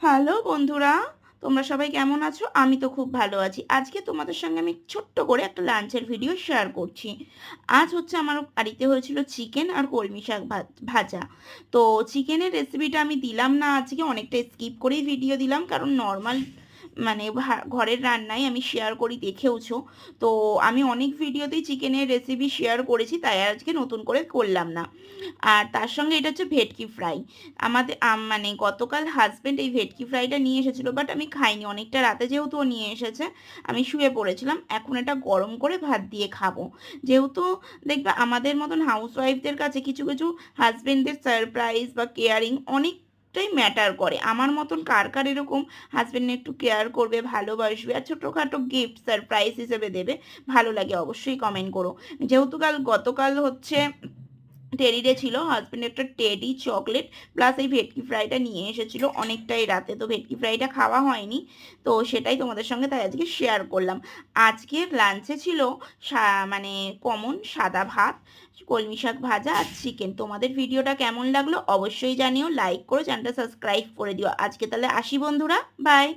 Hello বন্ধুরা, তোমরা সবাই কেমন আছো? আমি তো খুব ভালো আছি। আজকে তোমাদের সঙ্গে আমি ছোট্ট করে একটা লাঞ্চের ভিডিও শেয়ার করছি। আজ হচ্ছে আমার বাড়িতে হয়েছিল চিকেন আর কলমি শাক ভাজা। তো চিকেনের রেসিপিটা আমি দিলাম না, আজকে অনেকটা স্কিপ করেই ভিডিও দিলাম, কারণ নর্মাল মানে ঘরের রান্নাই আমি শেয়ার করি, দেখেওছো। তো আমি অনেক ভিডিওতেই চিকেনের রেসিপি শেয়ার করেছি, তাই আজকে নতুন করে করলাম না। আর তার সঙ্গে এটা হচ্ছে ভেটকি ফ্রাই। আমাদের মানে গতকাল হাজবেন্ড এই ভেটকি ফ্রাইটা নিয়ে এসেছিল, বাট আমি খাইনি, অনেকটা রাতে যেহেতু ও নিয়ে এসেছে আমি শুয়ে পড়েছিলাম। এখন এটা গরম করে ভাত দিয়ে খাবো। যেহেতু দেখবে আমাদের মতন হাউসওয়াইফদের কাছে কিছু কিছু হাজবেন্ডদের সারপ্রাইজ বা কেয়ারিং অনেকটাই ম্যাটার করে। আমার মতন কার কার এরকম হাজবেন্ড একটু কেয়ার করবে, ভালোবাসবে আর ছোটোখাটো গিফট সারপ্রাইজ হিসেবে দেবে, ভালো লাগে অবশ্যই কমেন্ট করো। যেহেতু গতকাল হচ্ছে টেডি ডে ছিল, হাজবেন্ড একটা টেডি চকলেট প্লাস এই ভেটকি ফ্রাইটা নিয়ে এসেছিল অনেকটাই রাতে, তো ভেটকি ফ্রাইটা খাওয়া হয়নি। তো সেটাই তোমাদের সঙ্গে তাই আজকে শেয়ার করলাম। আজকের লাঞ্চে ছিল মানে কমন সাদা ভাত, কলমি শাক ভাজা আর চিকেন। তোমাদের ভিডিওটা কেমন লাগলো অবশ্যই জানিও, লাইক করো, চ্যানেলটা সাবস্ক্রাইব করে দিও। আজকে তাহলে আসি বন্ধুরা, বাই।